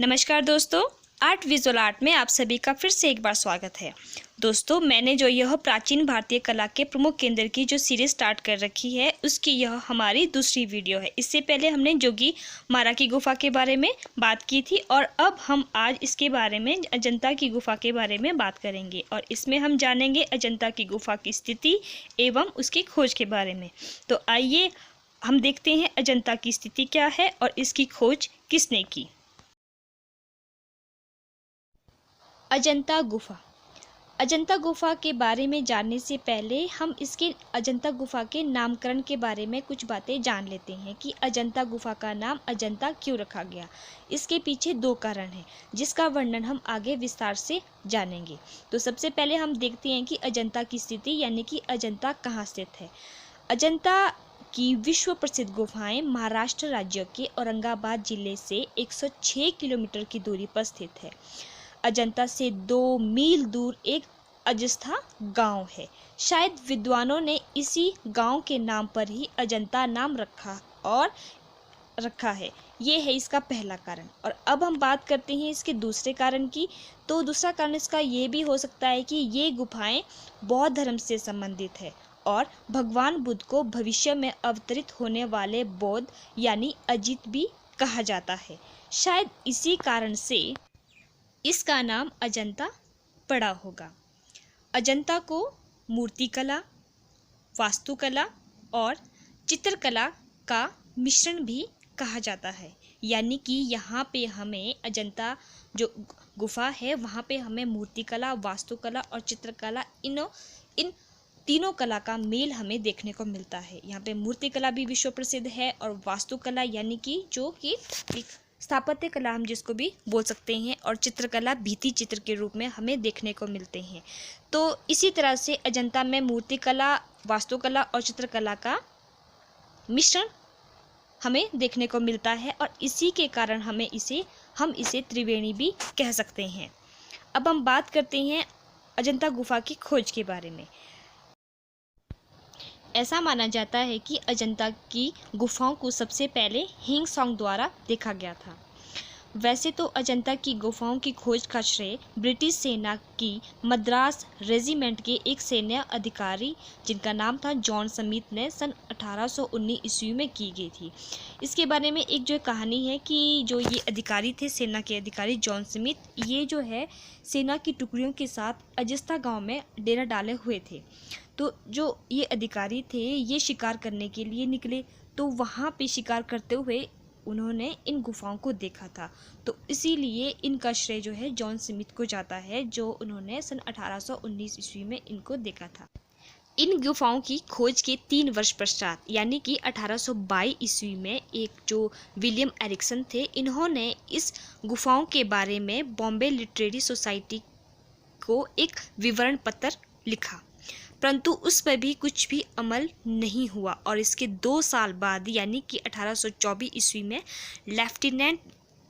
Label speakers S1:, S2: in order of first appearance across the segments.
S1: नमस्कार दोस्तों, art visual art में आप सभी का फिर से एक बार स्वागत है। दोस्तों, मैंने जो यह प्राचीन भारतीय कला के प्रमुख केंद्र की जो सीरीज स्टार्ट कर रखी है उसकी यह हमारी दूसरी वीडियो है। इससे पहले हमने जोगी मारा की गुफा के बारे में बात की थी और अब हम आज इसके बारे में अजंता की गुफा के बारे में बात करेंगे और इसमें हम जानेंगे अजंता की गुफा की स्थिति एवं उसकी खोज के बारे में। तो आइए हम देखते हैं अजंता की स्थिति क्या है और इसकी खोज किसने की। अजंता गुफा। अजंता गुफा के बारे में जानने से पहले हम इसके अजंता गुफा के नामकरण के बारे में कुछ बातें जान लेते हैं कि अजंता गुफा का नाम अजंता क्यों रखा गया। इसके पीछे दो कारण हैं जिसका वर्णन हम आगे विस्तार से जानेंगे। तो सबसे पहले हम देखते हैं कि अजंता की स्थिति यानी कि अजंता कहाँ स्थित है। अजंता की विश्व प्रसिद्ध गुफाएं महाराष्ट्र राज्य के औरंगाबाद जिले से 106 किलोमीटर की दूरी पर स्थित है। अजंता से 2 मील दूर एक अजस्था गांव है। शायद विद्वानों ने इसी गांव के नाम पर ही अजंता नाम रखा है। ये है इसका पहला कारण। और अब हम बात करते हैं इसके दूसरे कारण की। तो दूसरा कारण इसका ये भी हो सकता है कि ये गुफाएं बौद्ध धर्म से संबंधित है और भगवान बुद्ध को भविष्य में अवतरित होने वाले बौद्ध यानी अजित भी कहा जाता है। शायद इसी कारण से इसका नाम अजंता पड़ा होगा। अजंता को मूर्तिकला, वास्तुकला और चित्रकला का मिश्रण भी कहा जाता है। यानी कि यहाँ पे हमें अजंता जो गुफा है वहाँ पे हमें मूर्तिकला, वास्तुकला और चित्रकला इन तीनों कला का मेल हमें देखने को मिलता है। यहाँ पे मूर्तिकला भी विश्व प्रसिद्ध है और वास्तुकला यानी कि जो कि स्थापत्य कला हम जिसको भी बोल सकते हैं और चित्रकला भित्ति चित्र के रूप में हमें देखने को मिलते हैं। तो इसी तरह से अजंता में मूर्तिकला, वास्तुकला और चित्रकला का मिश्रण हमें देखने को मिलता है और इसी के कारण हम इसे त्रिवेणी भी कह सकते हैं। अब हम बात करते हैं अजंता गुफा की खोज के बारे में। ऐसा माना जाता है कि अजंता की गुफाओं को सबसे पहले हिंग सॉन्ग द्वारा देखा गया था। वैसे तो अजंता की गुफाओं की खोज का श्रेय ब्रिटिश सेना की मद्रास रेजिमेंट के एक सैन्य अधिकारी जिनका नाम था जॉन स्मिथ ने सन 1819 ईस्वी में की गई थी। इसके बारे में एक जो कहानी है कि जो ये अधिकारी थे, सेना के अधिकारी जॉन स्मिथ, ये जो है सेना की टुकड़ियों के साथ अजस्ता गांव में डेरा डाले हुए थे। तो जो ये अधिकारी थे ये शिकार करने के लिए निकले, तो वहाँ पे शिकार करते हुए उन्होंने इन गुफाओं को देखा था। तो इसीलिए इनका श्रेय जो है जॉन स्मिथ को जाता है, जो उन्होंने सन 1819 ईस्वी में इनको देखा था। इन गुफाओं की खोज के 3 वर्ष पश्चात यानी कि 1822 ईस्वी में एक जो विलियम एरिक्सन थे, इन्होंने इस गुफाओं के बारे में बॉम्बे लिटरेरी सोसाइटी को एक विवरण पत्र लिखा, परंतु उस पर भी कुछ भी अमल नहीं हुआ और इसके 2 साल बाद यानी कि 1824 ईस्वी में लेफ्टिनेंट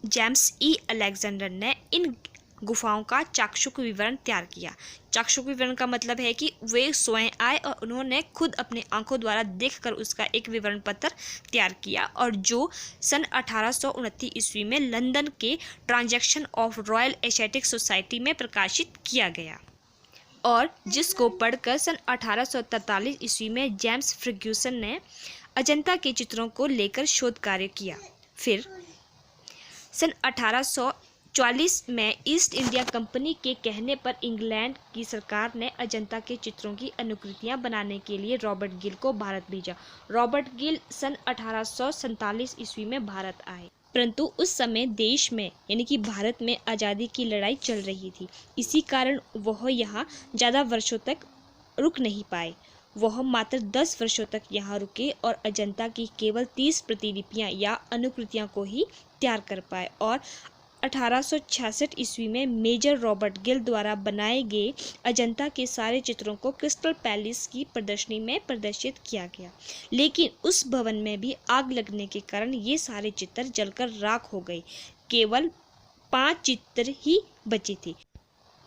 S1: जेम्स ई अलेक्जेंडर ने इन गुफाओं का चाक्षुष विवरण तैयार किया। चाक्षुष विवरण का मतलब है कि वे स्वयं आए और उन्होंने खुद अपने आंखों द्वारा देखकर उसका एक विवरण पत्र तैयार किया और जो सन 1829 ईस्वी में लंदन के transaction of royal Asiatic society में प्रकाशित किया गया और जिसको पढ़कर सन 1843 ईस्वी में जेम्स फर्ग्यूसन ने अजंता के चित्रों को लेकर शोध कार्य किया। फिर सन 1844 में ईस्ट इंडिया कंपनी के कहने पर इंग्लैंड की सरकार ने अजंता के चित्रों की अनुकृतियां बनाने के लिए रॉबर्ट गिल को भारत भेजा। रॉबर्ट गिल सन 1847 ईस्वी में भारत आए, परंतु उस समय देश में यानी कि भारत में आज़ादी की लड़ाई चल रही थी। इसी कारण वह यहाँ ज़्यादा वर्षों तक रुक नहीं पाए। वह मात्र 10 वर्षों तक यहाँ रुके और अजंता की केवल 30 प्रतिलिपियाँ या अनुकृतियाँ को ही तैयार कर पाए और 1866 ईस्वी में मेजर रॉबर्ट गिल द्वारा बनाए गए अजंता के सारे चित्रों को क्रिस्टल पैलेस की प्रदर्शनी में प्रदर्शित किया गया। लेकिन उस भवन में भी आग लगने के कारण ये सारे चित्र जलकर राख हो गए। केवल 5 चित्र ही बचे थे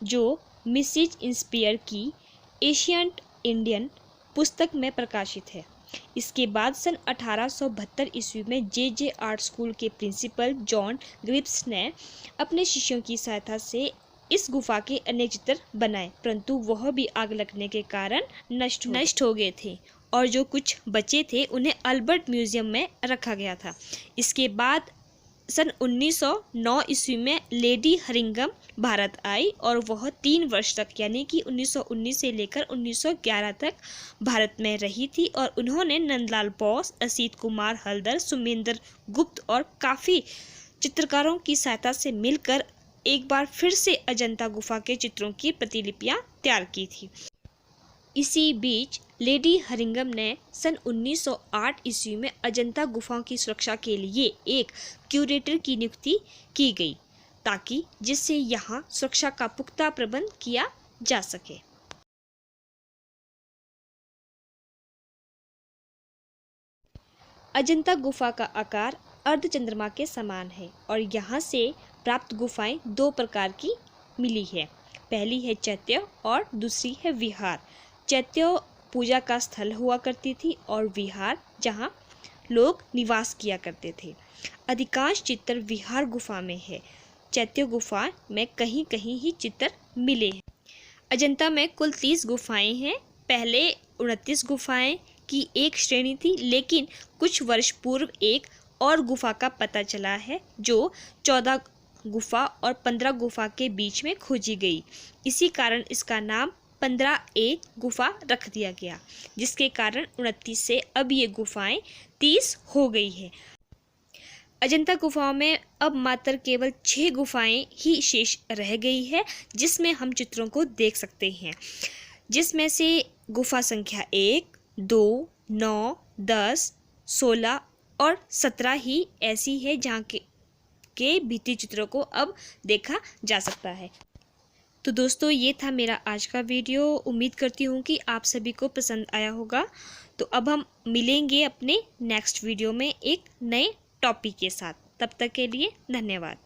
S1: जो मिसेज इंस्पियर की एशियंट इंडियन पुस्तक में प्रकाशित है। इसके बाद सन 1872 ईस्वी में जे आर्ट स्कूल के प्रिंसिपल जॉन ग्रिप्स ने अपने शिष्यों की सहायता से इस गुफा के अनेक चित्र बनाए, परंतु वह भी आग लगने के कारण नष्ट हो गए थे और जो कुछ बचे थे उन्हें अल्बर्ट म्यूजियम में रखा गया था। इसके बाद सन 1909 ईस्वी में लेडी हरिंगम भारत आई और वह 3 वर्ष तक यानी कि 1919 से लेकर 1911 तक भारत में रही थी और उन्होंने नंदलाल बोस, असित कुमार हल्दर, सुमेंद्र गुप्त और काफ़ी चित्रकारों की सहायता से मिलकर एक बार फिर से अजंता गुफा के चित्रों की प्रतिलिपियां तैयार की थी। इसी बीच लेडी हरिंगम ने सन 1908 ईस्वी में अजंता गुफाओं की सुरक्षा के लिए एक क्यूरेटर की नियुक्ति की गई ताकि जिससे यहाँ सुरक्षा का पुख्ता प्रबंध किया जा सके। अजंता गुफा का आकार अर्धचंद्रमा के समान है और यहाँ से प्राप्त गुफाएं 2 प्रकार की मिली है। पहली है चैत्य और दूसरी है विहार। चैत्य पूजा का स्थल हुआ करती थी और विहार जहाँ लोग निवास किया करते थे। अधिकांश चित्र विहार गुफा में है। चैत्य गुफा में कहीं कहीं ही चित्र मिले हैं। अजंता में कुल 30 गुफाएं हैं। पहले 29 गुफाएं की एक श्रेणी थी, लेकिन कुछ वर्ष पूर्व एक और गुफा का पता चला है जो 14 गुफा और 15 गुफा के बीच में खोजी गई। इसी कारण इसका नाम 15A गुफा रख दिया गया, जिसके कारण 29 से अब ये गुफाएं 30 हो गई है। अजंता गुफाओं में अब मात्र केवल 6 गुफाएं ही शेष रह गई है जिसमें हम चित्रों को देख सकते हैं, जिसमें से गुफा संख्या 1, 2, 9, 10, 16 और 17 ही ऐसी है जहाँ के भित्ति चित्रों को अब देखा जा सकता है। तो दोस्तों, ये था मेरा आज का वीडियो। उम्मीद करती हूँ कि आप सभी को पसंद आया होगा। तो अब हम मिलेंगे अपने नेक्स्ट वीडियो में एक नए टॉपिक के साथ। तब तक के लिए धन्यवाद।